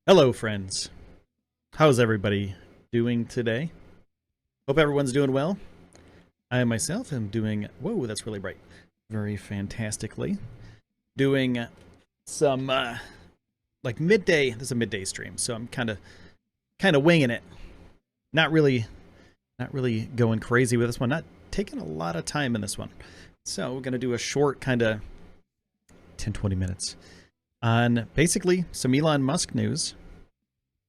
Hello, friends. How's everybody doing today? Hope everyone's doing well. I myself am doing, whoa, that's really bright, very fantastically. Doing some, like midday, this is a midday stream, so I'm kind of winging it. Not really going crazy with this one, not taking a lot of time in this one. So we're going to do a short kind of 10-20 minutes on basically some Elon Musk news,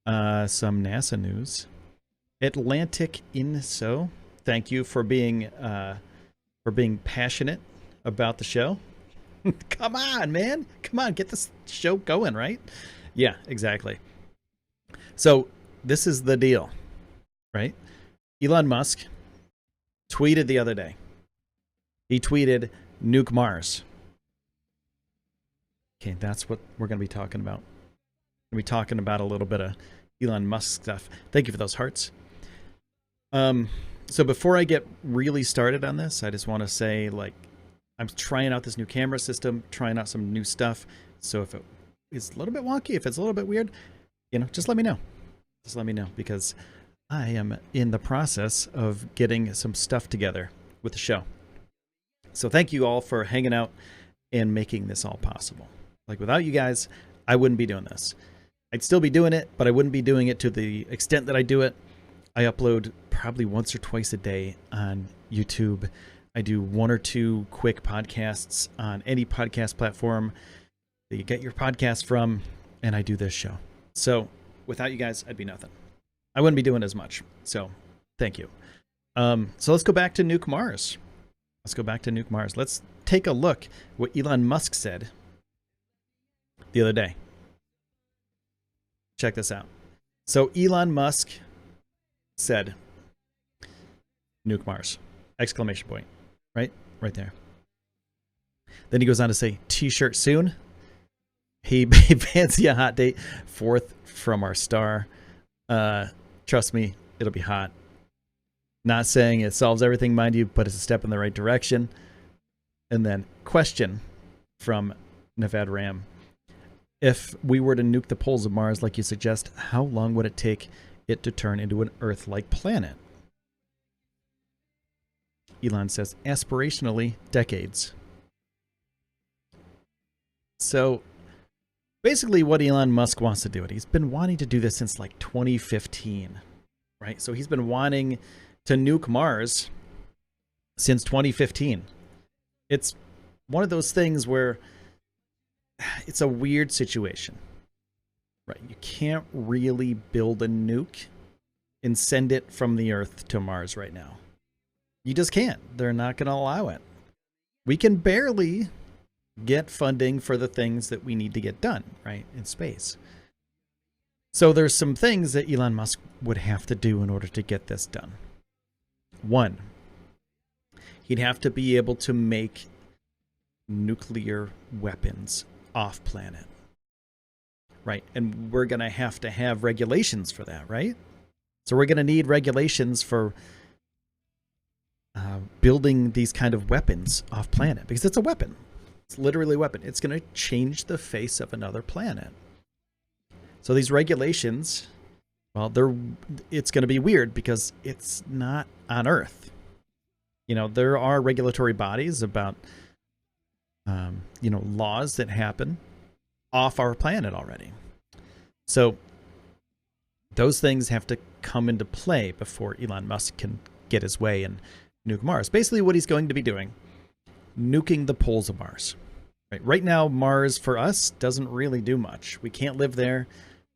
some NASA news, Atlantic Inso. Thank you for being passionate about the show. Come on, man. Come on, get this show going, right? Yeah, exactly. So this is the deal, right? Elon Musk tweeted the other day. He tweeted, "Nuke Mars." Okay, that's what we're going to be talking about. We're going to be talking about a little bit of Elon Musk stuff. Thank you for those hearts. So before I get really started on this, I just want to say, like, I'm trying out this new camera system, trying out some new stuff. So if it's a little bit wonky, if it's a little bit weird, just let me know. Just let me know, because I am in the process of getting some stuff together with the show. So thank you all for hanging out and making this all possible. Like, without you guys, I wouldn't be doing this. I'd still be doing it, but I wouldn't be doing it to the extent that I do it. I upload probably once or twice a day on YouTube. I do one or two quick podcasts on any podcast platform that you get your podcast from, and I do this show. So without you guys, I'd be nothing. I wouldn't be doing as much. So thank you. So let's go back to Nuke Mars. Let's take a look what Elon Musk said the other day. Check this out. So Elon Musk said, "Nuke Mars!" Exclamation point. Right there. Then he goes on to say, "T-shirt soon." He fancy a hot date. Fourth from our star. Trust me, it'll be hot. Not saying it solves everything, mind you, but it's a step in the right direction. And then question from Nevada Ram. If we were to nuke the poles of Mars like you suggest, how long would it take it to turn into an Earth-like planet? Elon says, aspirationally, decades. So basically what Elon Musk wants to do, he's been wanting to do this since like 2015, right? So he's been wanting to nuke Mars since 2015. It's one of those things where it's a weird situation, right? You can't really build a nuke and send it from the Earth to Mars right now. You just can't. They're not going to allow it. We can barely get funding for the things that we need to get done, right, in space. So there's some things that Elon Musk would have to do in order to get this done. One, he'd have to be able to make nuclear weapons off planet, right? And we're going to have regulations for that, right? So we're going to need regulations for building these kind of weapons off planet, because it's a weapon. It's literally a weapon. It's going to change the face of another planet. So these regulations, well, it's going to be weird because it's not on Earth. There are regulatory bodies about laws that happen off our planet already. So those things have to come into play before Elon Musk can get his way and nuke Mars. Basically what he's going to be doing, nuking the poles of Mars. Right now, Mars for us doesn't really do much. We can't live there.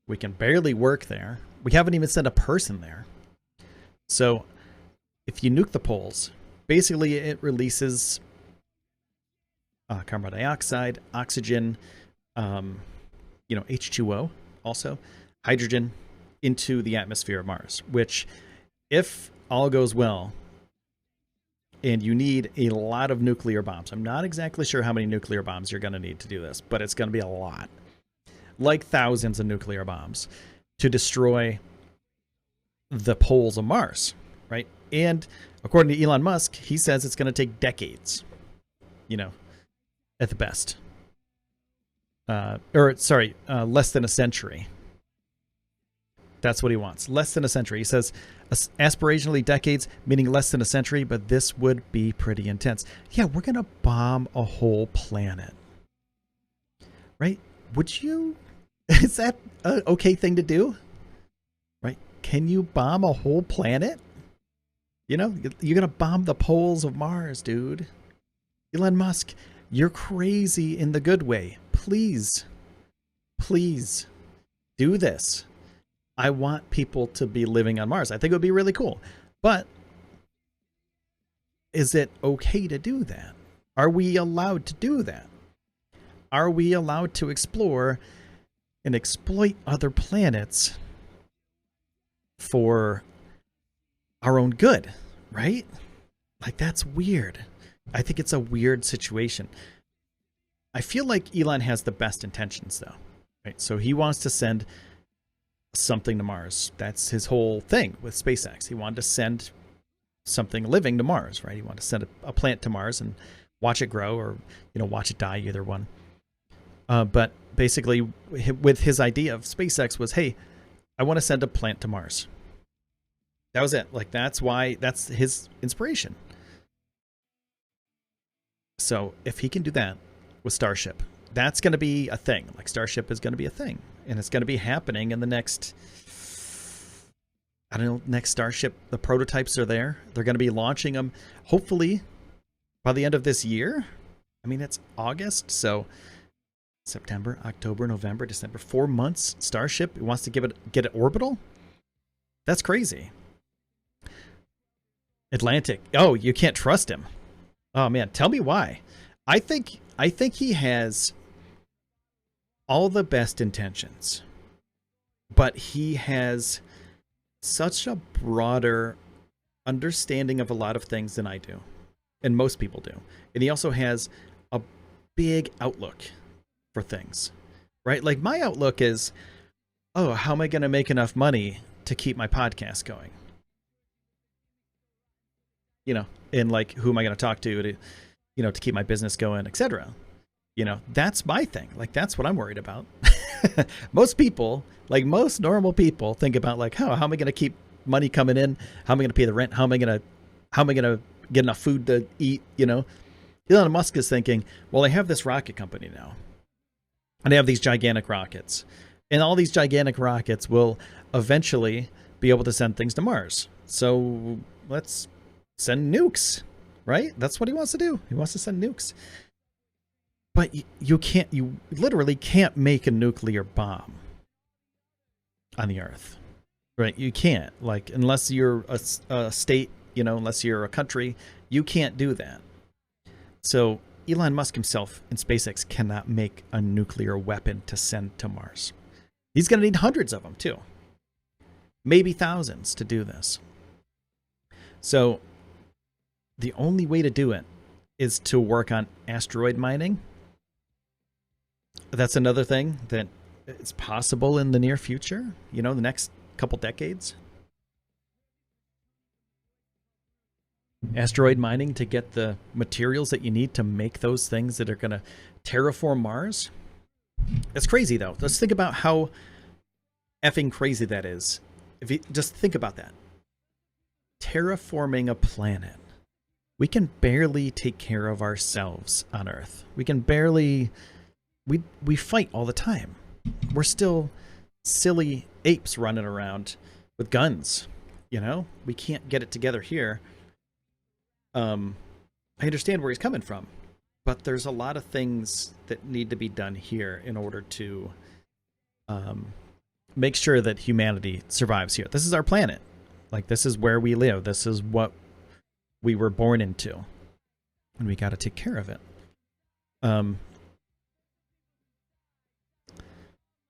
We can barely work there. We haven't even sent a person there. So if you nuke the poles, basically it releases carbon dioxide, oxygen, H2O, also hydrogen, into the atmosphere of Mars, which, if all goes well, and you need a lot of nuclear bombs. I'm not exactly sure how many nuclear bombs you're going to need to do this, but it's going to be a lot. Like thousands of nuclear bombs to destroy the poles of Mars, right? And according to Elon Musk, he says it's going to take decades, at the best. Less than a century That's what he wants. Less than a century. He says aspirationally decades, meaning less than a century, but this would be pretty intense. Yeah, we're going to bomb a whole planet. Right? Would you? Is that an okay thing to do? Right? Can you bomb a whole planet? You know, you're going to bomb the poles of Mars, dude. Elon Musk, you're crazy in the good way. Please, please do this. I want people to be living on Mars. I think it would be really cool. But is it okay to do that? Are we allowed to do that? Are we allowed to explore and exploit other planets for our own good, right? Like, that's weird. I think it's a weird situation. I feel like Elon has the best intentions, though, right? So he wants to send something to Mars. That's his whole thing with SpaceX. He wanted to send something living to Mars, right? He wanted to send a plant to Mars and watch it grow, or, you know, watch it die, either one. But basically, with his idea of SpaceX was, hey, I want to send a plant to Mars. That was it. Like, that's his inspiration. So if he can do that with Starship, that's going to be a thing. Like, Starship is going to be a thing, and it's going to be happening in the next, I don't know, next Starship. The prototypes are there. They're going to be launching them, hopefully, by the end of this year. I mean, it's August, so September, October, November, December, 4 months. Starship, it wants to get it orbital. That's crazy. Atlantic. Oh, you can't trust him. Oh man, tell me why. I think he has all the best intentions, but he has such a broader understanding of a lot of things than I do, and most people do. And he also has a big outlook for things, right? Like, my outlook is, oh, how am I going to make enough money to keep my podcast going? You know, and like, who am I going to talk to, you know, to keep my business going, etc. You know, that's my thing. Like, that's what I'm worried about. Most people, like most normal people, think about like, how am I going to keep money coming in? How am I going to pay the rent? How am I going to get enough food to eat? You know, Elon Musk is thinking, well, I have this rocket company now, and they have these gigantic rockets, and all these gigantic rockets will eventually be able to send things to Mars. So let's send nukes, right? That's what he wants to do. He wants to send nukes. But you literally can't make a nuclear bomb on the Earth, right? You can't, like, unless you're a state, you know, unless you're a country, you can't do that. So Elon Musk himself and SpaceX cannot make a nuclear weapon to send to Mars. He's going to need hundreds of them too. Maybe thousands to do this. So the only way to do it is to work on asteroid mining. That's another thing that is possible in the near future, you know, the next couple decades. Asteroid mining to get the materials that you need to make those things that are going to terraform Mars. It's crazy, though. Let's think about how effing crazy that is. If you just think about that. Terraforming a planet. We can barely take care of ourselves on Earth. We can barely... We fight all the time. We're still silly apes running around with guns. You know? We can't get it together here. I understand where he's coming from. But there's a lot of things that need to be done here in order to make sure that humanity survives here. This is our planet. Like, this is where we live. This is what we were born into, and we got to take care of it.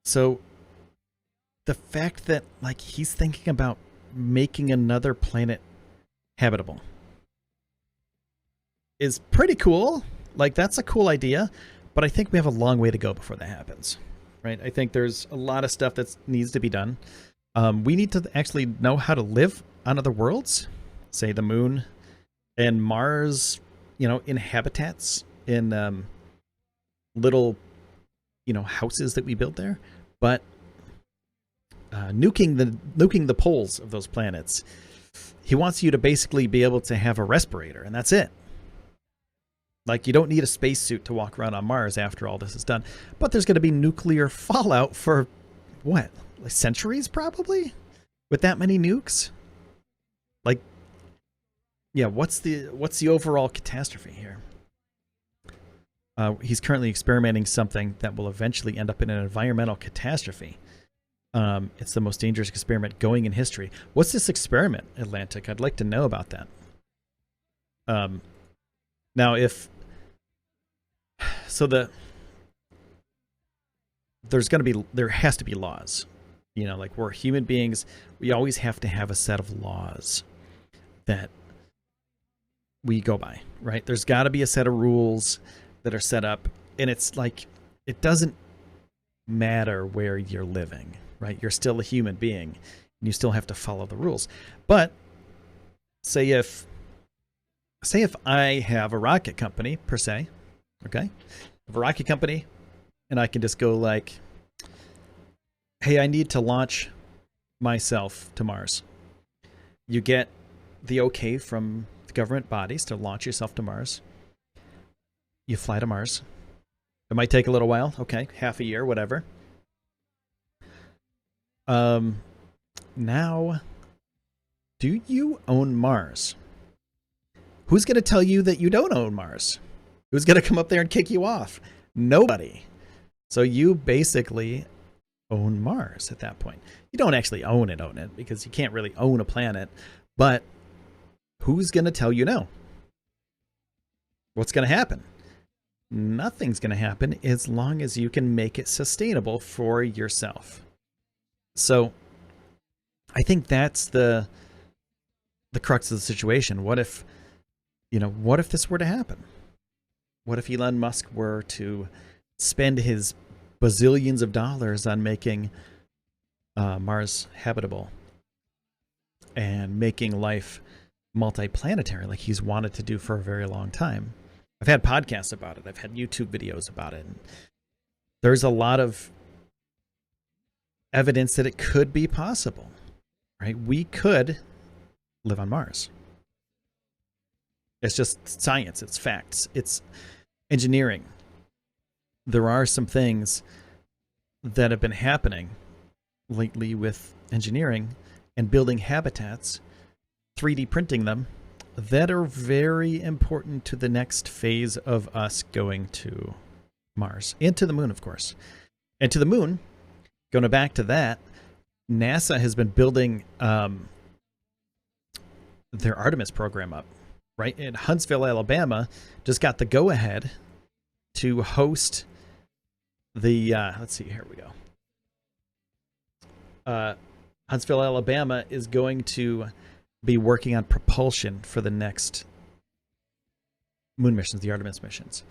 So the fact that, like, he's thinking about making another planet habitable is pretty cool. Like, that's a cool idea, but I think we have a long way to go before that happens, right? I think there's a lot of stuff that needs to be done. We need to actually know how to live on other worlds, say the moon and Mars, you know, in habitats, in little, you know, houses that we build there. But nuking the poles of those planets. He wants you to basically be able to have a respirator, and that's it. Like, you don't need a spacesuit to walk around on Mars after all this is done. But there's going to be nuclear fallout for, what, like centuries probably? With that many nukes? Like, yeah, what's the overall catastrophe here? He's currently experimenting something that will eventually end up in an environmental catastrophe. It's the most dangerous experiment going in history. What's this experiment, Atlantic? I'd like to know about that. Now, there has to be laws. You know, like, we're human beings, we always have to have a set of laws that we go by, right? There's got to be a set of rules that are set up, and it's like, it doesn't matter where you're living, right? You're still a human being, and you still have to follow the rules. But say if I have a rocket company, per se, okay? I have a rocket company, and I can just go like, hey, I need to launch myself to Mars. You get the okay from the government bodies to launch yourself to Mars. You fly to Mars. It might take a little while. Okay, half a year, whatever. Now, do you own Mars? Who's going to tell you that you don't own Mars? Who's going to come up there and kick you off? Nobody. So you basically own Mars at that point. You don't actually own it, because you can't really own a planet. But who's going to tell you no? What's going to happen? Nothing's going to happen as long as you can make it sustainable for yourself. So I think that's the crux of the situation. What if this were to happen? What if Elon Musk were to spend his bazillions of dollars on making Mars habitable and making life multiplanetary, like he's wanted to do for a very long time? I've had podcasts about it. I've had YouTube videos about it. And there's a lot of evidence that it could be possible, right? We could live on Mars. It's just science. It's facts. It's engineering. There are some things that have been happening lately with engineering and building habitats, 3D printing them, that are very important to the next phase of us going to Mars and to the moon, of course. And to the moon, going back to that, NASA has been building their Artemis program up, right? In Huntsville, Alabama, just got the go-ahead to host the, let's see, here we go. Huntsville, Alabama is going to be working on propulsion for the next moon missions, the Artemis missions.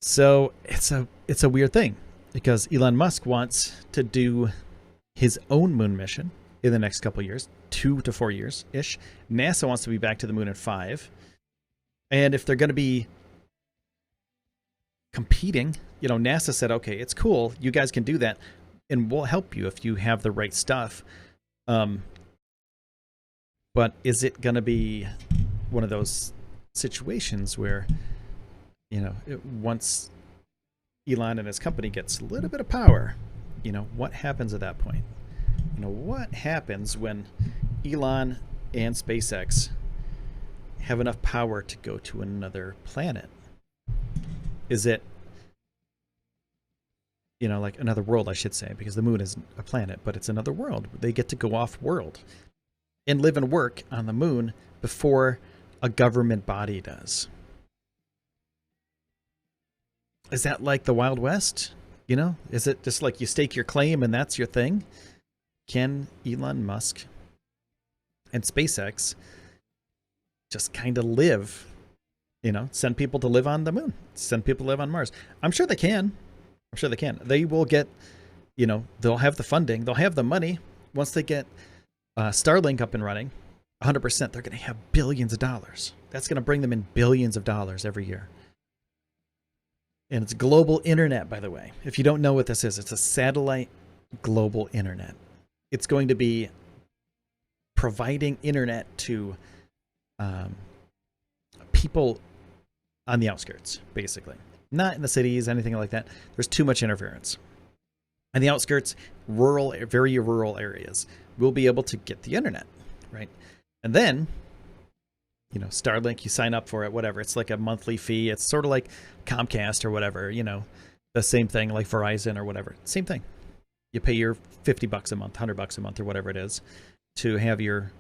So it's a weird thing, because Elon Musk wants to do his own moon mission in the next couple of years, 2 to 4 years ish. NASA wants to be back to the moon in 5. And if they're going to be competing, NASA said, okay, it's cool, you guys can do that, and we'll help you if you have the right stuff. But is it going to be one of those situations where, once Elon and his company gets a little bit of power, what happens at that point? What happens when Elon and SpaceX have enough power to go to another planet? Is it, like another world, I should say, because the moon isn't a planet, but it's another world. They get to go off world and live and work on the moon before a government body does. Is that like the Wild West? Is it just like you stake your claim and that's your thing? Can Elon Musk and SpaceX just kind of live, send people to live on the moon, send people to live on Mars? I'm sure they can. They will get, they'll have the funding, they'll have the money. Once they get Starlink up and running, 100%, they're going to have billions of dollars. That's going to bring them in billions of dollars every year. And it's global internet, by the way. If you don't know what this is, it's a satellite global internet. It's going to be providing internet to people on the outskirts, basically. Not in the cities, anything like that. There's too much interference. On the outskirts, rural, very rural areas, we'll be able to get the internet, right? And then, you know, Starlink, you sign up for it, whatever. It's like a monthly fee. It's sort of like Comcast or whatever, you know, the same thing like Verizon or whatever. Same thing. You pay your $50 a month, $100 a month, or whatever it is, to have your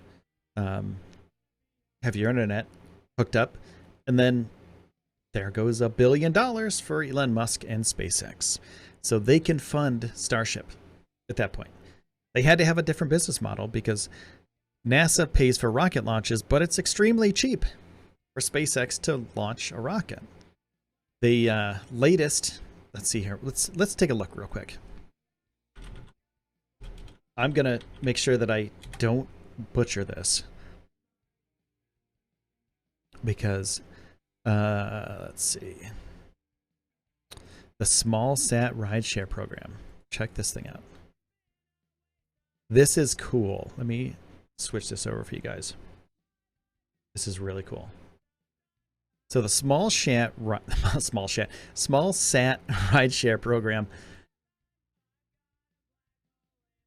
internet hooked up, and then there goes $1 billion for Elon Musk and SpaceX, so they can fund Starship. At that point, they had to have a different business model because NASA pays for rocket launches, but it's extremely cheap for SpaceX to launch a rocket. The latest, let's see here. Let's take a look real quick. I'm going to make sure that I don't butcher this because, let's see. The Small Sat Rideshare Program. Check this thing out. This is cool. Let me switch this over for you guys. This is really cool. So the Small Sat Rideshare Program.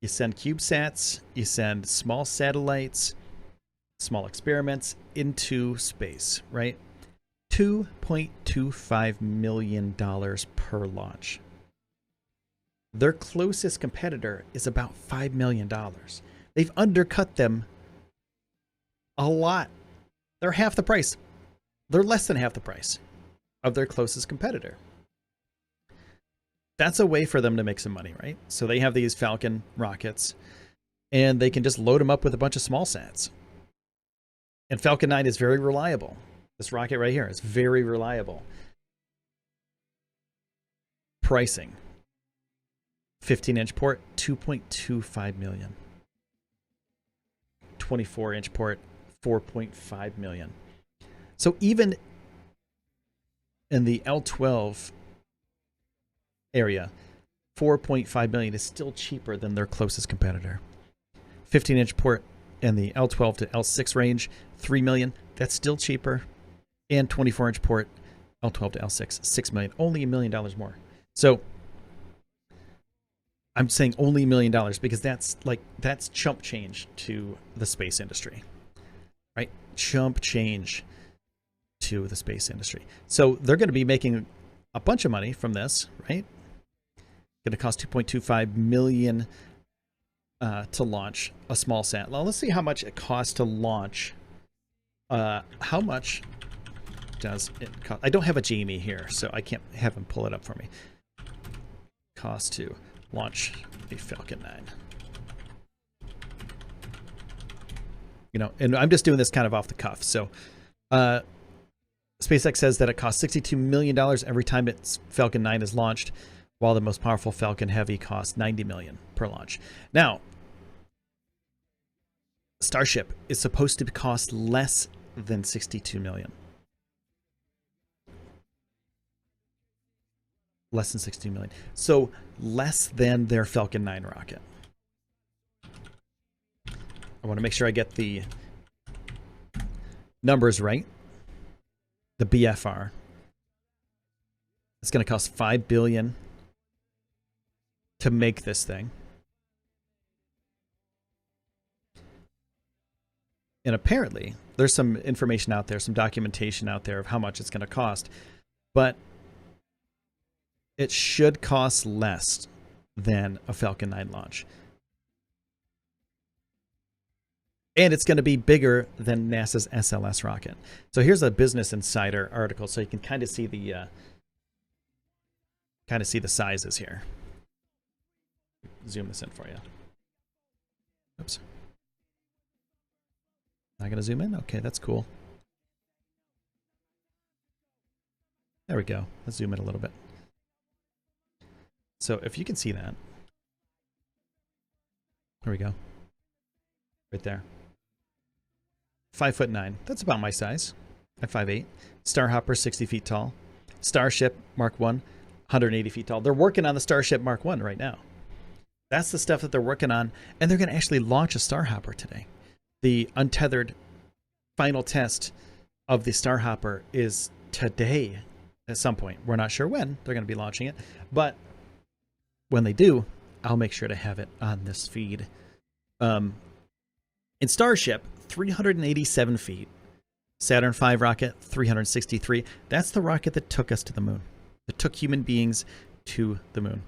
You send CubeSats, you send small satellites, small experiments into space, right? $2.25 million per launch. Their closest competitor is about $5 million. They've undercut them a lot. They're half the price. They're less than half the price of their closest competitor. That's a way for them to make some money, right? So they have these Falcon rockets, and they can just load them up with a bunch of small sats. And Falcon 9 is very reliable. This rocket right here is very reliable. Pricing. 15-inch port, $2.25 million. 24-inch port, $4.5 million. So even in the L12 area, $4.5 million is still cheaper than their closest competitor. 15-inch port in the L12 to L6 range, $3 million. That's still cheaper. And 24-inch port, L12 to L6, $6 million. Only $1 million more. So I'm saying only $1 million because that's chump change to the space industry, right? Chump change to the space industry. So they're going to be making a bunch of money from this, right? Going to cost $2.25 million to launch a small sat. Well, let's see how much it costs to launch. How much does it cost? I don't have a Jamie here, so I can't have him pull it up for me. Cost to launch a Falcon 9. You know, and I'm just doing this kind of off the cuff. So SpaceX says that it costs $62 million every time its Falcon 9 is launched, while the most powerful Falcon Heavy costs $90 million per launch. Now, Starship is supposed to cost less than $62 million. Less than $16 million. So less than their Falcon 9 rocket. I want to make sure I get the numbers right. The BFR. It's going to cost $5 billion to make this thing. And apparently, there's some information out there, some documentation out there of how much it's going to cost. But it should cost less than a Falcon 9 launch. And it's going to be bigger than NASA's SLS rocket. So here's a Business Insider article, so you can kind of see the sizes here. Zoom this in for you. Oops. Not going to zoom in? Okay, that's cool. There we go. Let's zoom in a little bit. So if you can see that. There we go. Right there. 5'9". That's about my size. At 5'8". Starhopper, 60 feet tall. Starship Mark 1, 180 feet tall. They're working on the Starship Mark 1 right now. That's the stuff that they're working on, and they're going to actually launch a Starhopper today. The untethered final test of the Starhopper is today at some point. We're not sure when they're going to be launching it, but when they do, I'll make sure to have it on this feed. In Starship, 387 feet. Saturn V rocket, 363. That's the rocket that took us to the moon. That took human beings to the moon.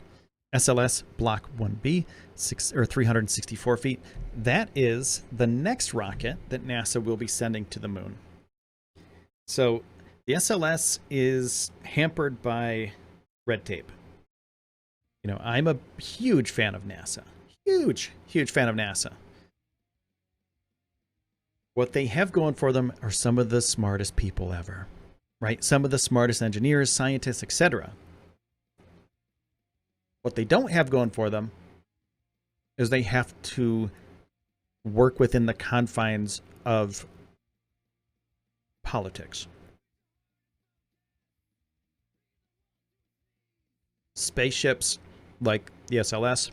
SLS Block 1B, 364 feet. That is the next rocket that NASA will be sending to the moon. So the SLS is hampered by red tape. You know, I'm a huge fan of NASA. Huge fan of NASA. What they have going for them are some of the smartest people ever, right? Some of the smartest engineers, scientists, etc. What they don't have going for them is they have to work within the confines of politics. Spaceships like the SLS,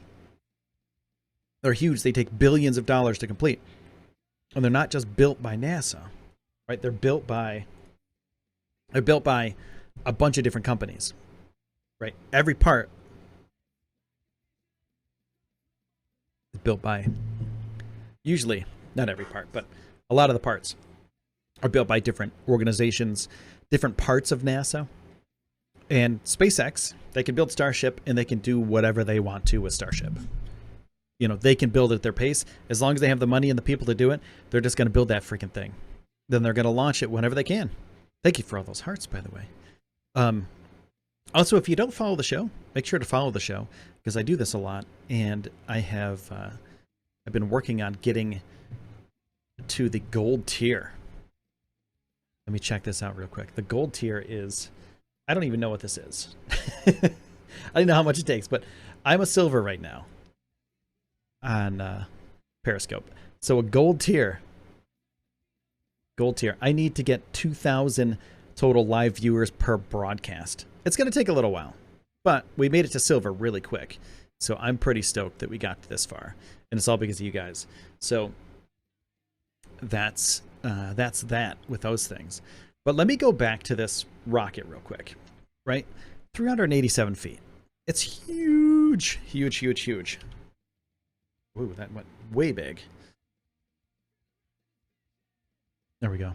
they're huge. They take billions of dollars to complete. And they're not just built by NASA, right? They're built by a bunch of different companies, right? Every part is built by, usually, not every part, but a lot of the parts are built by different organizations, different parts of NASA. And SpaceX, they can build Starship and they can do whatever they want to with Starship. You know, they can build it at their pace. As long as they have the money and the people to do it, they're just going to build that freaking thing. Then they're going to launch it whenever they can. Thank you for all those hearts, by the way. Also, if you don't follow the show, make sure to follow the show, because I do this a lot, and I've been working on getting to the gold tier. Let me check this out real quick. The gold tier is, I don't even know what this is. I don't know how much it takes, but I'm a silver right now on Periscope. So a gold tier. I need to get 2,000 total live viewers per broadcast. It's going to take a little while, but we made it to silver really quick. So I'm pretty stoked that we got this far, and it's all because of you guys. So that's that with those things. But let me go back to this rocket real quick, right? 387 feet. It's huge. Ooh, that went way big. There we go.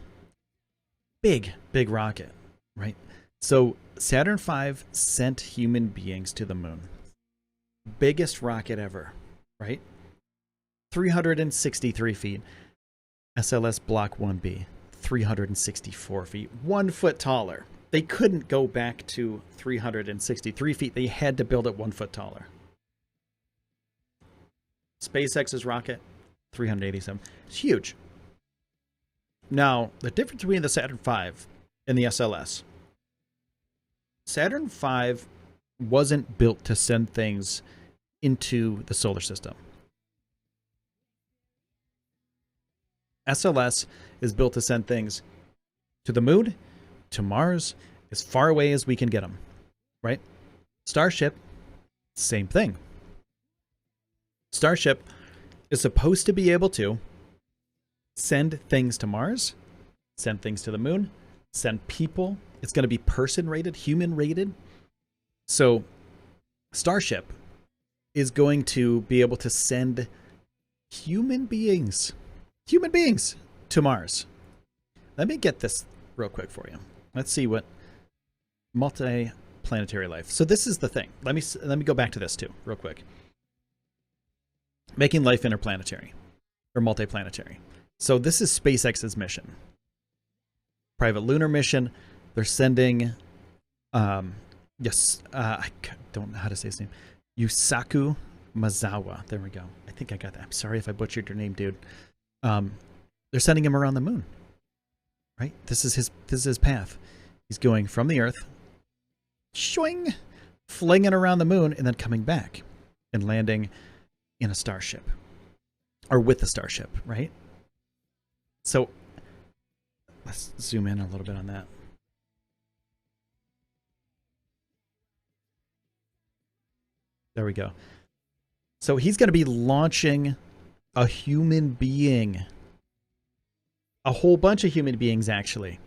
Big rocket, right? So Saturn V sent human beings to the moon. Biggest rocket ever, right? 363 feet. SLS Block 1B, 364 feet, 1 foot taller. They couldn't go back to 363 feet. They had to build it 1 foot taller. SpaceX's rocket, 387. It's huge. Now, the difference between the Saturn V and the SLS. Saturn V wasn't built to send things into the solar system. SLS is built to send things to the moon, to Mars, as far away as we can get them, right? Starship, same thing. Starship is supposed to be able to send things to Mars, send things to the moon, send people. It's going to be person-rated, human-rated. So Starship is going to be able to send human beings to Mars. Let me get this real quick for you. Let's see what multi-planetary life. So this is the thing. Let me go back to this too, real quick. Making life interplanetary or multiplanetary. So this is SpaceX's mission. Private lunar mission. They're sending, I don't know how to say his name. Yusaku Maezawa. There we go. I think I got that. I'm sorry if I butchered your name, dude. They're sending him around the moon, right? This is his path. He's going from the Earth, shwing, flinging around the moon, and then coming back and landing in a starship, or with a starship, right? So let's zoom in a little bit on that. There we go. So he's going to be launching a human being, a whole bunch of human beings actually,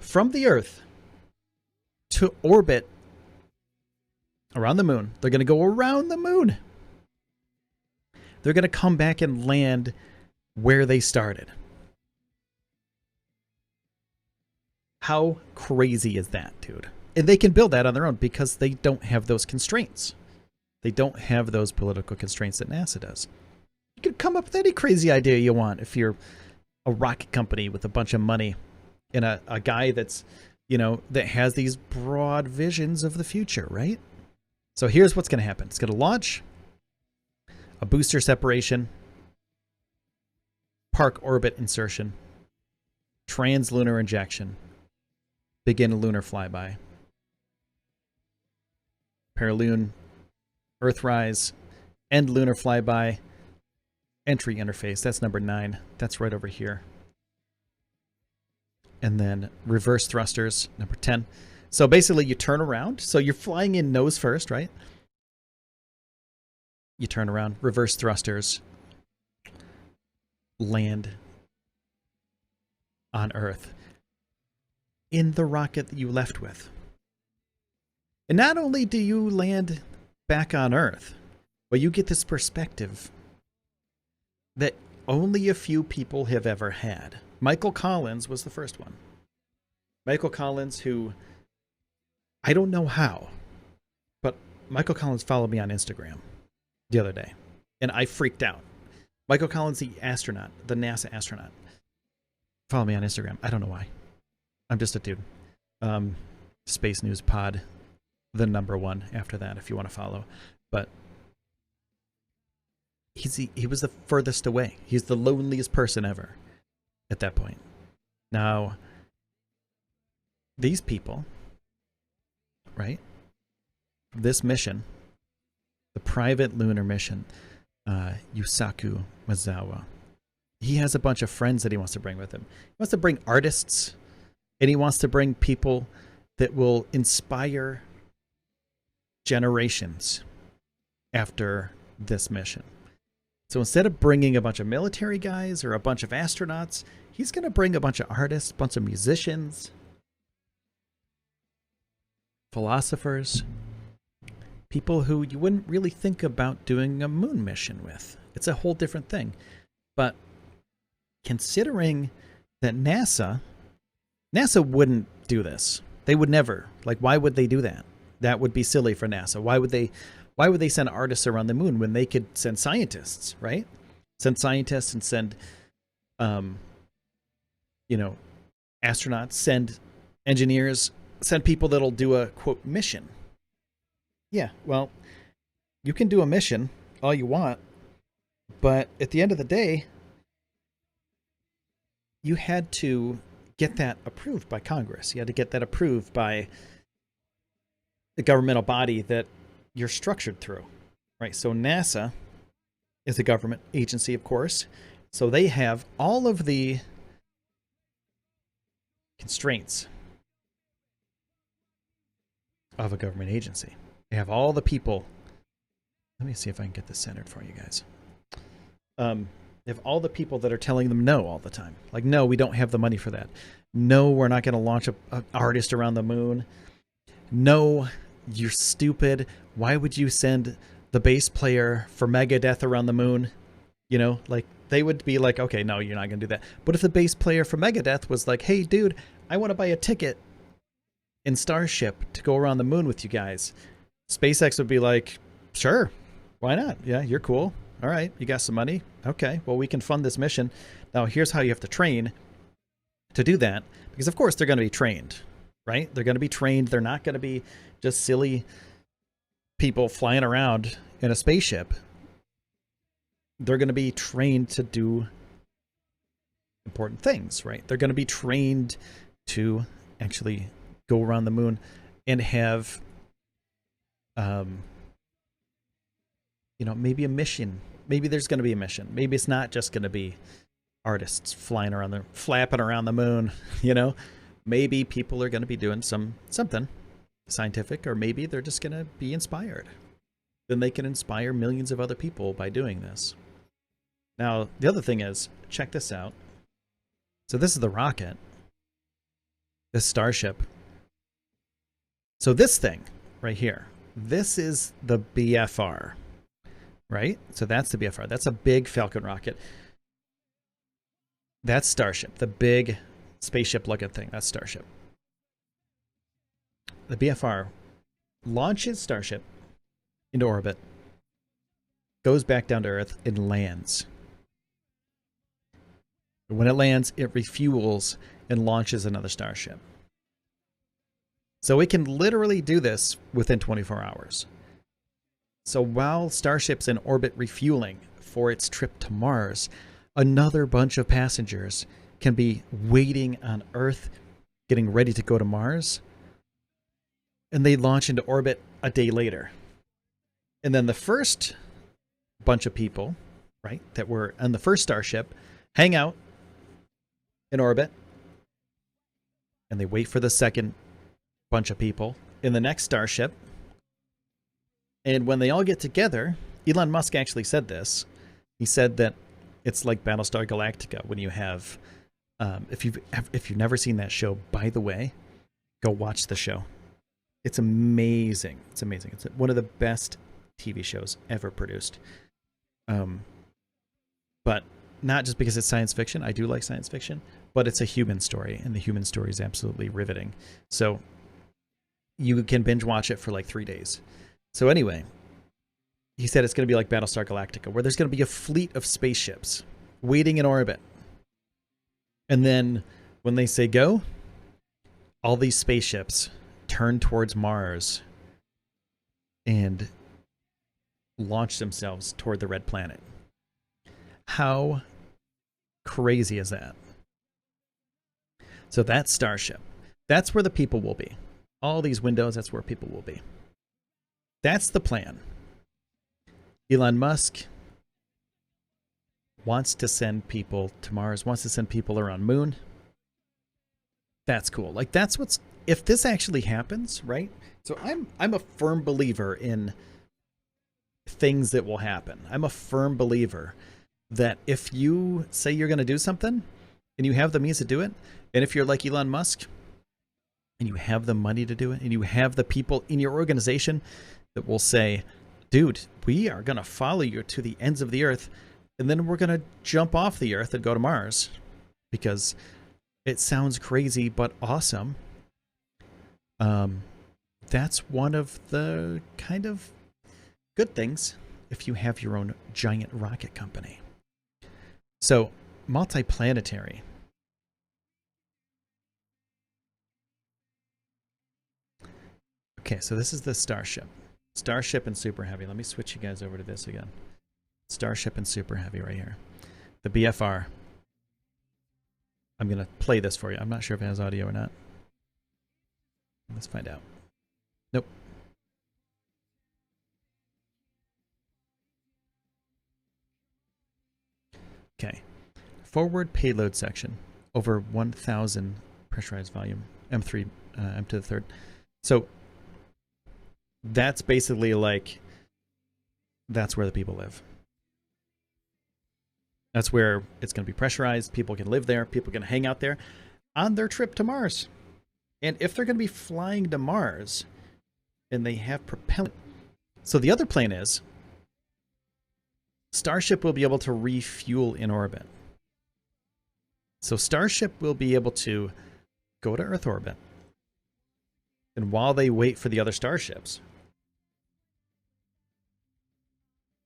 from the Earth to orbit around the moon. They're going to go around the moon. They're going to come back and land where they started. How crazy is that, dude? And they can build that on their own because they don't have those constraints. They don't have those political constraints that NASA does. You can come up with any crazy idea you want if you're a rocket company with a bunch of money and a guy that's, you know, that has these broad visions of the future, right? So here's what's going to happen. It's going to launch a booster separation, park orbit insertion, translunar injection, begin a lunar flyby, paraloon, Earthrise, end lunar flyby, entry interface. That's number 9. That's right over here. And then reverse thrusters, number 10. So basically you turn around. So you're flying in nose first, right? You turn around, reverse thrusters, land on Earth in the rocket that you left with. And not only do you land back on Earth, but you get this perspective that only a few people have ever had. Michael Collins was the first one. Michael Collins, who, I don't know how, but Michael Collins followed me on Instagram the other day, and I freaked out. Michael Collins, the astronaut, the NASA astronaut, followed me on Instagram. I don't know why. I'm just a dude. Space News Pod, the number 1 after that, if you want to follow. But he was the furthest away. He's the loneliest person ever at that point. Now, these people, right? This mission, the private lunar mission, Yusaku Maezawa, he has a bunch of friends that he wants to bring with him. He wants to bring artists, and he wants to bring people that will inspire generations after this mission. So instead of bringing a bunch of military guys or a bunch of astronauts, he's going to bring a bunch of artists, a bunch of musicians, philosophers, people who you wouldn't really think about doing a moon mission with. It's a whole different thing. But considering that NASA wouldn't do this. They would never. Like, why would they do that? That would be silly for NASA. Why would they send artists around the moon when they could send scientists, right? Send scientists and send, astronauts, send engineers, send people that'll do a, quote, mission. Yeah, well, you can do a mission all you want, but at the end of the day, you had to get that approved by Congress. You had to get that approved by the governmental body that you're structured through, right? So NASA is a government agency, of course. So they have all of the constraints of a government agency. They have all the people. Let me see if I can get this centered for you guys. They have all the people that are telling them no all the time. Like, no, we don't have the money for that. No, we're not going to launch an artist around the moon. No, you're stupid. Why would you send the bass player for Megadeth around the moon? You know, like, they would be like, okay, no, you're not going to do that. But if the bass player for Megadeth was like, hey, dude, I want to buy a ticket in Starship to go around the moon with you guys, SpaceX would be like, sure, why not? Yeah, you're cool. All right, you got some money? Okay, well, we can fund this mission. Now, here's how you have to train to do that. Because, of course, they're going to be trained, right? They're going to be trained. They're not going to be just silly people flying around in a spaceship. They're going to be trained to do important things, right? They're going to be trained to actually go around the moon and have, maybe a mission. Maybe there's going to be a mission. Maybe it's not just going to be artists flying around the, flapping around the moon, Maybe people are going to be doing something scientific, or maybe they're just going to be inspired. then they can inspire millions of other people by doing this. Now, the other thing is, check this out. So this is the rocket, this Starship. So this thing right here, this is the BFR, right? So that's the BFR. That's a big Falcon rocket. That's Starship, the big spaceship-looking thing. That's Starship. The BFR launches Starship into orbit, goes back down to Earth, and lands. When it lands, it refuels and launches another Starship. So it can literally do this within 24 hours. So while Starship's in orbit refueling for its trip to Mars, another bunch of passengers can be waiting on Earth, getting ready to go to Mars, and they launch into orbit a day later. And then the first bunch of people, right, that were on the first Starship, hang out in orbit, and they wait for the second bunch of people in the next Starship. And when they all get together, Elon Musk actually said this. He said that it's like Battlestar Galactica when you have, if you've never seen that show, by the way, go watch the show. It's amazing. It's amazing. It's one of the best TV shows ever produced. But not just because it's science fiction. I do like science fiction, but it's a human story, and the human story is absolutely riveting. So you can binge watch it for like 3 days. So anyway, he said it's going to be like Battlestar Galactica, where there's going to be a fleet of spaceships waiting in orbit. And then when they say go, all these spaceships turn towards Mars and launch themselves toward the red planet. How crazy is that? So that's Starship. That's where the people will be. All these windows, that's where people will be. That's the plan. Elon Musk wants to send people to Mars, wants to send people around Moon. That's cool. Like, that's what's, if this actually happens, right? So I'm a firm believer in things that will happen. I'm a firm believer that if you say you're going to do something and you have the means to do it, and if you're like Elon Musk and you have the money to do it, and you have the people in your organization that will say, dude, we are going to follow you to the ends of the earth, and then we're going to jump off the earth and go to Mars because it sounds crazy but awesome. That's one of the kind of good things if you have your own giant rocket company. So, multiplanetary. Okay, so this is the Starship. Starship and Super Heavy. Let me switch you guys over to this again. Starship and Super Heavy right here. The BFR. I'm going to play this for you. I'm not sure if it has audio or not. Let's find out. Nope. Okay. Forward payload section. Over 1,000 pressurized volume. M3, M to the third. So that's basically like, that's where the people live. That's where it's going to be pressurized. People can live there. People can hang out there on their trip to Mars. And if they're going to be flying to Mars and they have propellant. So the other plan is Starship will be able to refuel in orbit. So Starship will be able to go to Earth orbit. And while they wait for the other starships,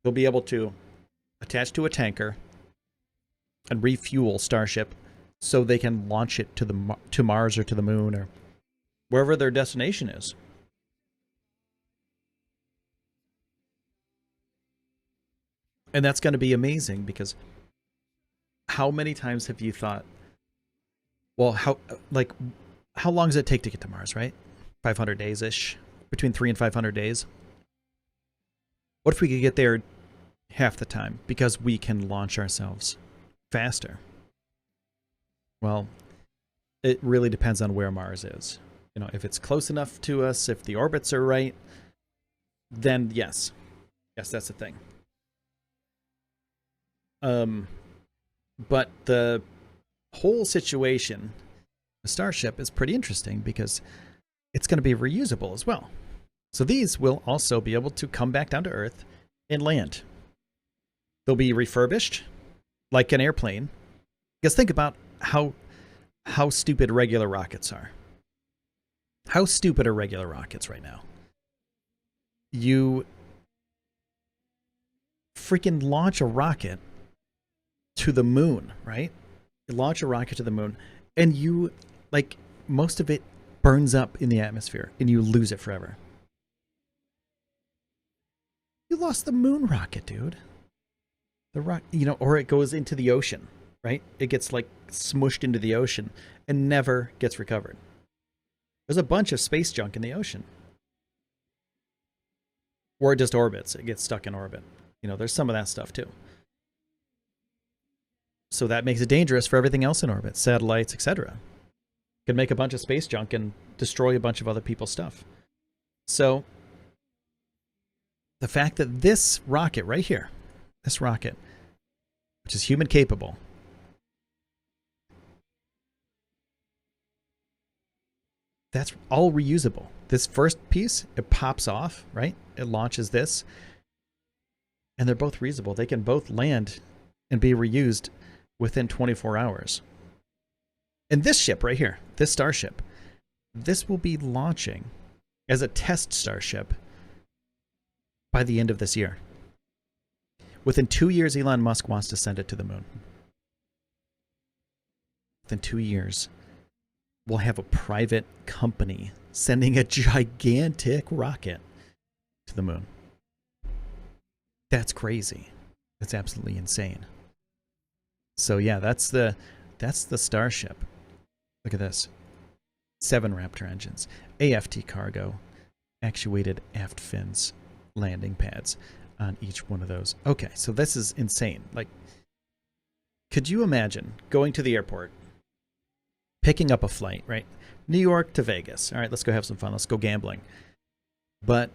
they'll be able to attach to a tanker and refuel Starship so they can launch it to Mars or to the Moon or wherever their destination is. And that's going to be amazing because how many times have you thought, well, how long does it take to get to Mars, right? 500 days-ish, between 300 and 500 days. What if we could get there half the time because we can launch ourselves faster? Well, it really depends on where Mars is. You know, if it's close enough to us, if the orbits are right, then yes. Yes, that's the thing. But the whole situation, the Starship, is pretty interesting because it's going to be reusable as well. So these will also be able to come back down to Earth and land. They'll be refurbished like an airplane. Because think about how stupid regular rockets are. How stupid are regular rockets right now? You freaking launch a rocket to the moon, right? You launch a rocket to the moon, and you, like, most of it burns up in the atmosphere, and you lose it forever. You lost the moon rocket, dude. The rock, or it goes into the ocean, right? It gets, like, smushed into the ocean and never gets recovered. There's a bunch of space junk in the ocean. Or it just orbits. It gets stuck in orbit. There's some of that stuff too. So that makes it dangerous for everything else in orbit, satellites, etc. Could make a bunch of space junk and destroy a bunch of other people's stuff. So the fact that this rocket right here, this rocket, which is human capable, that's all reusable. This first piece, it pops off, right? It launches this. And they're both reusable. They can both land and be reused within 24 hours. And this ship right here, this Starship, this will be launching as a test Starship by the end of this year. Within 2 years, Elon Musk wants to send it to the moon. Within 2 years, we'll have a private company sending a gigantic rocket to the moon. That's crazy. That's absolutely insane. So yeah, that's the Starship. Look at this. 7 Raptor engines, AFT cargo, actuated aft fins, landing pads on each one of those. Okay, so this is insane. Like, could you imagine going to the airport, picking up a flight, right? New York to Vegas. All right, let's go have some fun. Let's go gambling. But,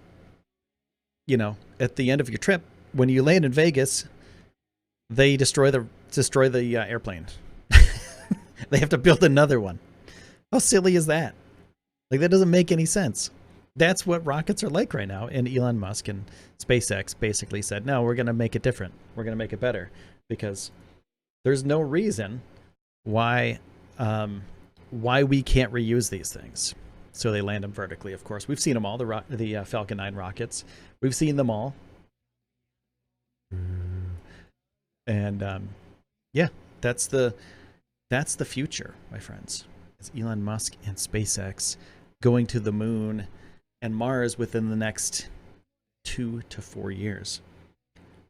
at the end of your trip, when you land in Vegas, they destroy the airplane. They have to build another one. How silly is that? Like, that doesn't make any sense. That's what rockets are like right now. And Elon Musk and SpaceX basically said, no, we're going to make it different. We're going to make it better because there's no reason why we can't reuse these things. So they land them vertically, of course. We've seen them all, the Falcon 9 rockets. We've seen them all. And yeah, that's the future, my friends. It's Elon Musk and SpaceX going to the moon and Mars within the next 2 to 4 years.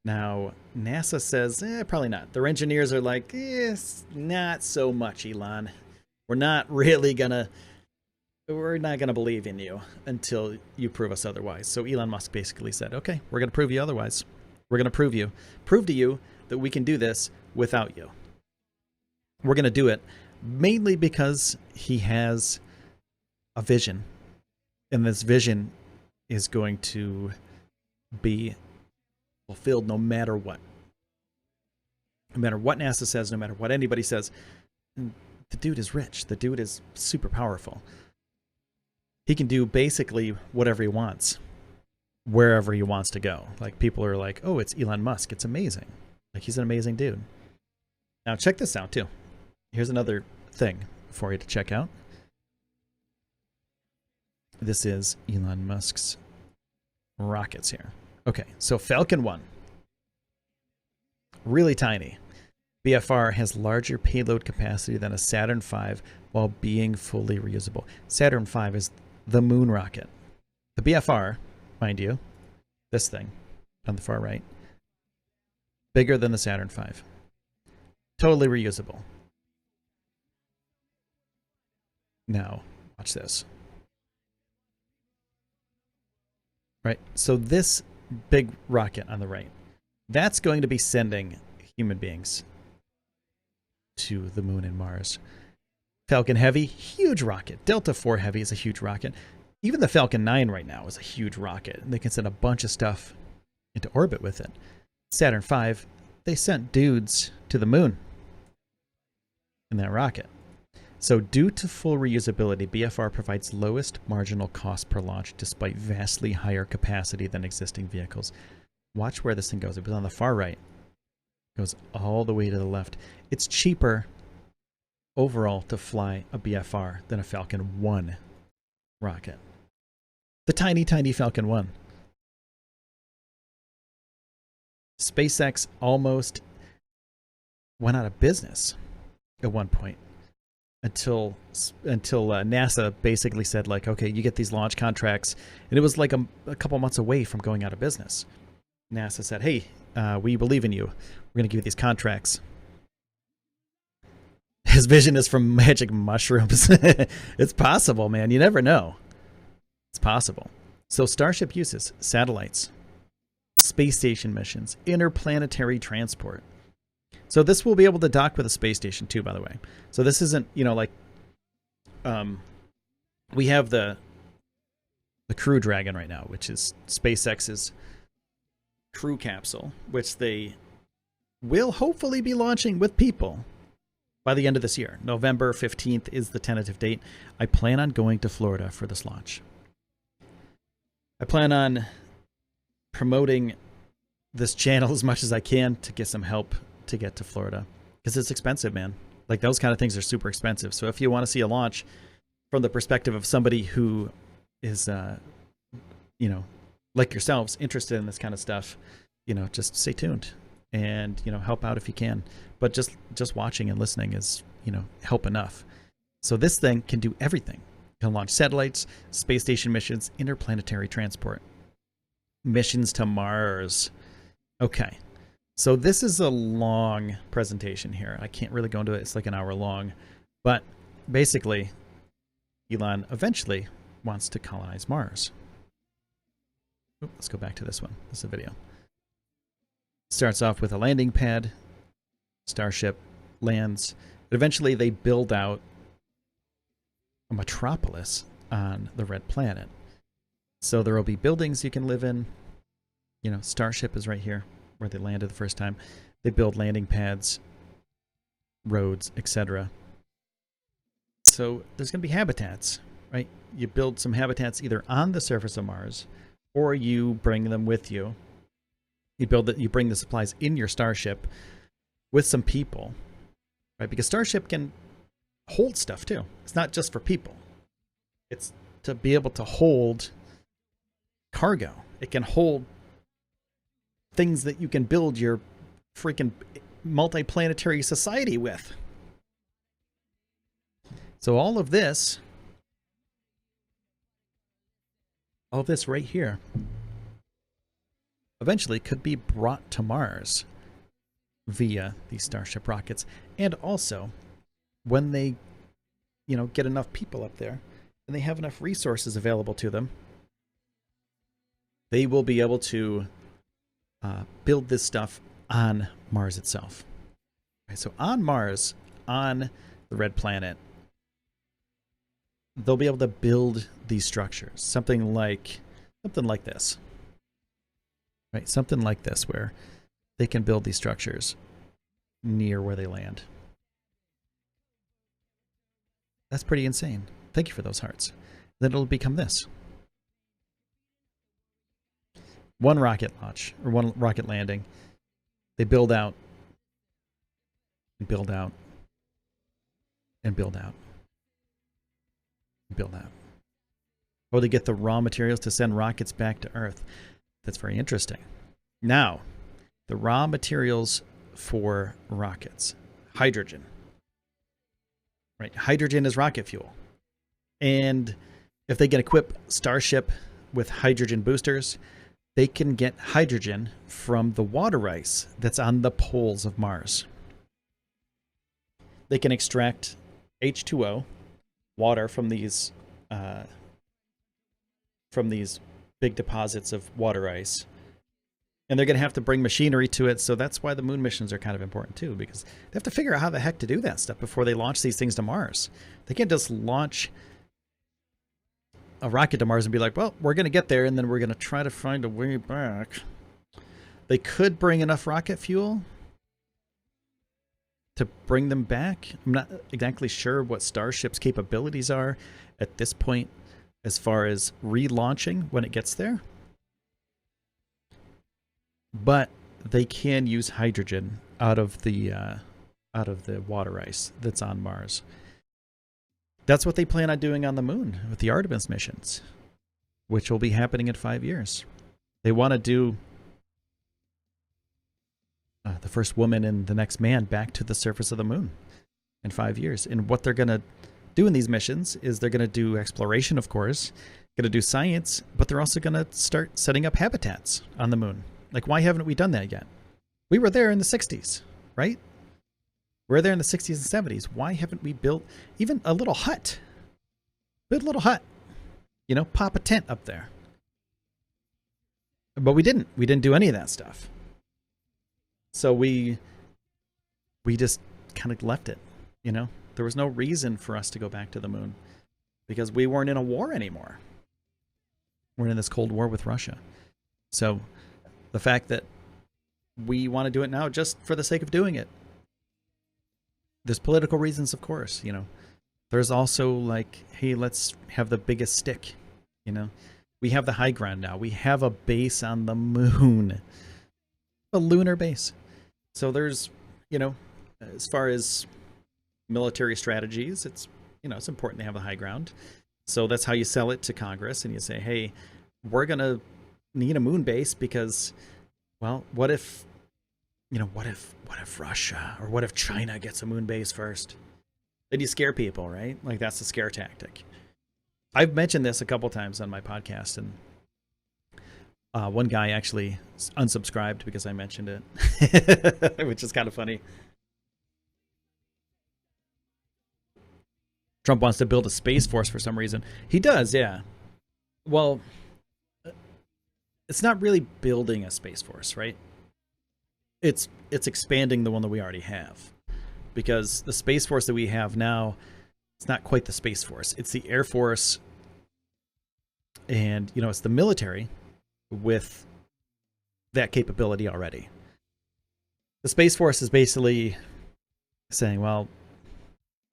Now, NASA says, probably not. Their engineers are like, not so much, Elon. We're not gonna believe in you until you prove us otherwise. So Elon Musk basically said, okay, we're gonna prove you otherwise. We're gonna prove to you that we can do this without you. We're gonna do it mainly because he has a vision, and this vision is going to be fulfilled no matter what. No matter what NASA says, no matter what anybody says. The dude is rich. The dude is super powerful. He can do basically whatever he wants, wherever he wants to go. Like, people are like, oh, it's Elon Musk. It's amazing. Like, he's an amazing dude. Now, check this out, too. Here's another thing for you to check out. This is Elon Musk's rockets here. Okay, so Falcon 1. Really tiny. BFR has larger payload capacity than a Saturn V while being fully reusable. Saturn V is the moon rocket. The BFR, mind you, this thing on the far right, bigger than the Saturn V. Totally reusable. Now, watch this. Right, so this big rocket on the right, that's going to be sending human beings to the moon and Mars. Falcon Heavy, huge rocket. Delta IV Heavy is a huge rocket. Even the Falcon 9 right now is a huge rocket. They can send a bunch of stuff into orbit with it. Saturn V, they sent dudes to the moon in that rocket. So due to full reusability, BFR provides lowest marginal cost per launch despite vastly higher capacity than existing vehicles. Watch where this thing goes. It was on the far right. It goes all the way to the left. It's cheaper overall to fly a BFR than a Falcon 1 rocket. The tiny, tiny Falcon 1. SpaceX almost went out of business at one point until NASA basically said, like, okay, you get these launch contracts. And it was like a couple months away from going out of business. NASA said, hey, we believe in you. We're going to give you these contracts. His vision is from magic mushrooms. It's possible, man. You never know. It's possible. So Starship uses satellites, space station missions, interplanetary transport. So this will be able to dock with a space station too, by the way. So this isn't, like, we have the Crew Dragon right now, which is SpaceX's crew capsule, which they will hopefully be launching with people by the end of this year. November 15th is the tentative date. I plan on going to Florida for this launch. I plan on promoting this channel as much as I can to get some help to get to Florida, because it's expensive, man. Like, those kind of things are super expensive. So if you want to see a launch from the perspective of somebody who is, like yourselves, interested in this kind of stuff, just stay tuned and, help out if you can. But just watching and listening is, help enough. So this thing can do everything. It can launch satellites, space station missions, interplanetary transport, missions to Mars. Okay. So this is a long presentation here. I can't really go into it. It's like an hour long. But basically, Elon eventually wants to colonize Mars. Let's go back to this one. This is a video. Starts off with a landing pad. Starship lands. But eventually they build out a metropolis on the red planet. So there will be buildings you can live in. Starship is right here where they landed the first time. They build landing pads, roads, etc. So there's going to be habitats, right? You build some habitats either on the surface of Mars, or you bring them with you. You bring the supplies in your Starship with some people, right? Because Starship can hold stuff too. It's not just for people. It's to be able to hold cargo. It can hold things that you can build your freaking multiplanetary society with. So all of this right here eventually could be brought to Mars via these Starship rockets. And also, when they, get enough people up there and they have enough resources available to them, they will be able to build this stuff on Mars itself. Okay, so on Mars, on the red planet, they'll be able to build these structures. Something like this. Right? Something like this, where they can build these structures near where they land. That's pretty insane. Thank you for those hearts. Then it'll become this. One rocket launch, or one rocket landing. They build out, and build out, and build out, and build out. Or they get the raw materials to send rockets back to Earth. That's very interesting. Now, the raw materials for rockets. Hydrogen. Right? Hydrogen is rocket fuel. And if they can equip Starship with hydrogen boosters, they can get hydrogen from the water ice that's on the poles of Mars. They can extract H2O, water, from these big deposits of water ice. And they're going to have to bring machinery to it, so that's why the moon missions are kind of important too, because they have to figure out how the heck to do that stuff before they launch these things to Mars. They can't just launch a rocket to Mars and be like, well, we're going to get there, and then we're going to try to find a way back. They could bring enough rocket fuel to bring them back. I'm not exactly sure what Starship's capabilities are at this point as far as relaunching when it gets there. But they can use hydrogen out of the water ice that's on Mars. That's what they plan on doing on the moon with the Artemis missions, which will be happening in 5 years. They want to do the first woman and the next man back to the surface of the moon in 5 years. And what they're going to do in these missions is they're going to do exploration, of course, going to do science, but they're also going to start setting up habitats on the moon. Like, why haven't we done that yet? We were there in the 60s, right? We were there in the 60s and 70s. Why haven't we built even a little hut? Build a little hut. You know, pop a tent up there. But we didn't. We didn't do any of that stuff. So we just kind of left it, you know? There was no reason for us to go back to the moon because we weren't in a war anymore. We're in this Cold War with Russia. So the fact that we want to do it now just for the sake of doing it. There's political reasons, of course, you know. There's also like, hey, let's have the biggest stick, you know. We have the high ground now. We have a base on the moon. A lunar base. So there's, you know, as far as military strategies, it's, you know, it's important to have the high ground. So that's how you sell it to Congress, and you say, hey, we're going to need a moon base because, well, what if, you know, what if Russia or what if China gets a moon base first? Then you scare people, right? Like, that's the scare tactic. I've mentioned this a couple times on my podcast, and one guy actually unsubscribed because I mentioned it, which is kind of funny. Trump wants to build a space force for some reason. He does, yeah. Well, it's not really building a space force, right? It's expanding the one that we already have. Because the space force that we have now, it's not quite the space force. It's the Air Force, and, you know, it's the military with that capability already. The Space Force is basically saying, well,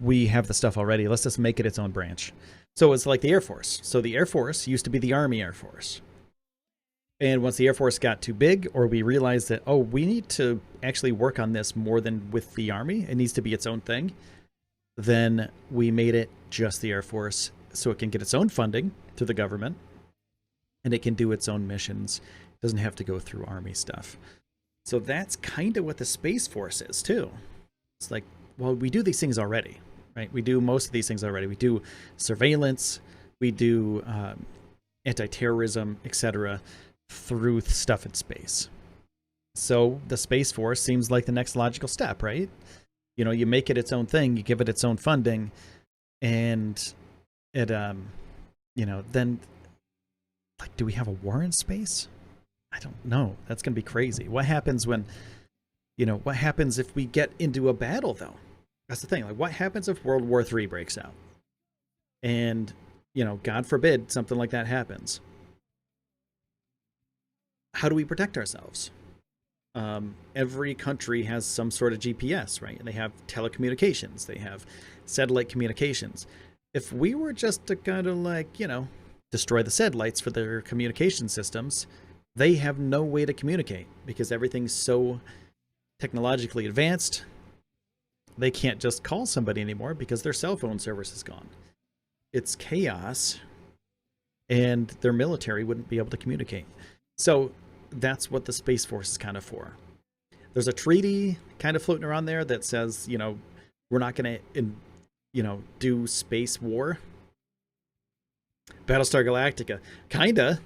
we have the stuff already. Let's just make it its own branch. So it's like the Air Force. So the Air Force used to be the Army Air Force. And once the Air Force got too big, or we realized that, oh, we need to actually work on this more than with the Army, it needs to be its own thing, then we made it just the Air Force so it can get its own funding through the government. And it can do its own missions. It doesn't have to go through Army stuff. So that's kind of what the Space Force is, too. It's like, well, we do these things already, right? We do most of these things already. We do surveillance. We do anti-terrorism, etc., through stuff in space. So the Space Force seems like the next logical step, right? You know, you make it its own thing. You give it its own funding. And it, you know, then... like, do we have a war in space? I don't know. That's going to be crazy. What happens when, you know, what happens if we get into a battle, though? That's the thing. Like, what happens if World War III breaks out? And, you know, God forbid something like that happens. How do we protect ourselves? Every country has some sort of GPS, right? They have telecommunications. They have satellite communications. If we were just to kind of like, you know, destroy the satellites for their communication systems, they have no way to communicate because everything's so technologically advanced. They can't just call somebody anymore because their cell phone service is gone. It's chaos, and their military wouldn't be able to communicate. So that's what the Space Force is kind of for. There's a treaty kind of floating around there that says, you know, we're not going to, you know, do space war. Battlestar Galactica, kinda.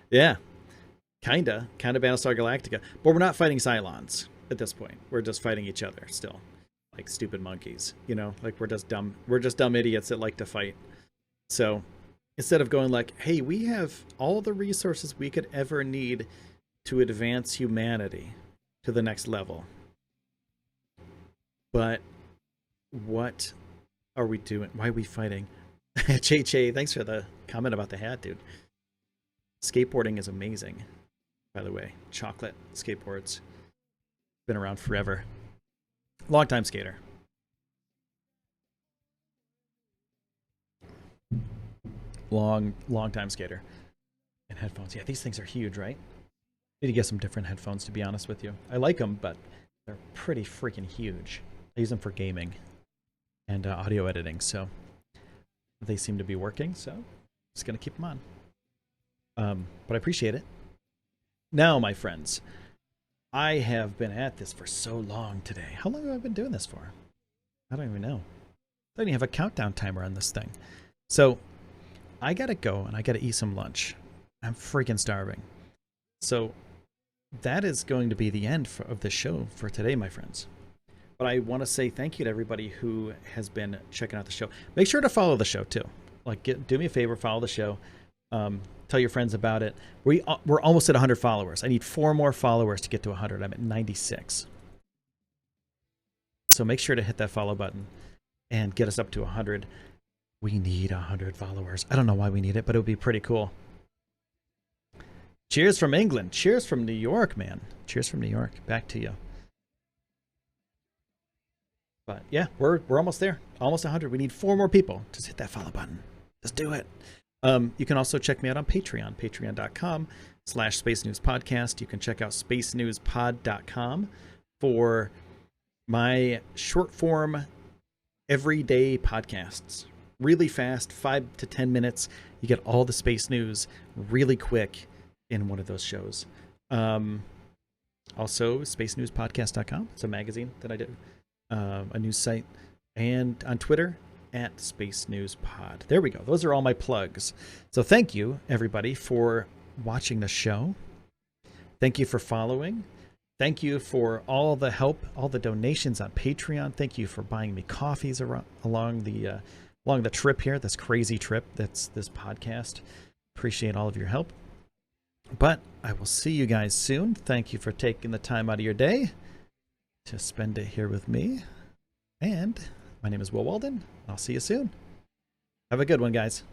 Yeah, kinda Battlestar Galactica. But we're not fighting Cylons at this point. We're just fighting each other still, like stupid monkeys. You know, like we're just dumb idiots that like to fight. So instead of going like, hey, we have all the resources we could ever need to advance humanity to the next level, but what are we doing? Why are we fighting? Che, thanks for the comment about the hat, dude. Skateboarding is amazing. by the way. Chocolate skateboards. Been around forever. Long time skater. Long time skater. And headphones. Yeah, these things are huge, right? Need to get some different headphones, to be honest with you. I like them, but they're pretty freaking huge. I use them for gaming and audio editing, so they seem to be working, so I'm just going to keep them on. But I appreciate it. Now, my friends, I have been at this for so long today. How long have I been doing this for? I don't even know. I don't even have a countdown timer on this thing. So I got to go and I got to eat some lunch. I'm freaking starving. So that is going to be the end of the show for today, my friends. But I want to say thank you to everybody who has been checking out the show. Make sure to follow the show too. Like, do me a favor, follow the show. Tell your friends about it. We're almost at 100 followers. I need 4 more followers to get to 100. I'm at 96. So make sure to hit that follow button and get us up to 100. We need 100 followers. I don't know why we need it, but it would be pretty cool. Cheers from England. Cheers from New York, man. Cheers from New York. Back to you. But yeah, we're almost there. Almost 100. We need 4 more people. Just hit that follow button. Just do it. You can also check me out on Patreon, patreon.com/Space News Podcast. You can check out spacenewspod.com for my short form everyday podcasts. Really fast, 5 to 10 minutes. You get all the space news really quick in one of those shows. Also, spacenewspodcast.com. It's a magazine that I do, a news site, and on Twitter at Space News Pod. There we go. Those are all my plugs. So thank you, everybody, for watching the show. Thank you for following. Thank you for all the help, all the donations on Patreon. Thank you for buying me coffees along the trip here, this crazy trip that's this podcast. Appreciate all of your help. But I will see you guys soon. Thank you for taking the time out of your day to spend it here with me. And my name is Will Walden. I'll see you soon. Have a good one, guys.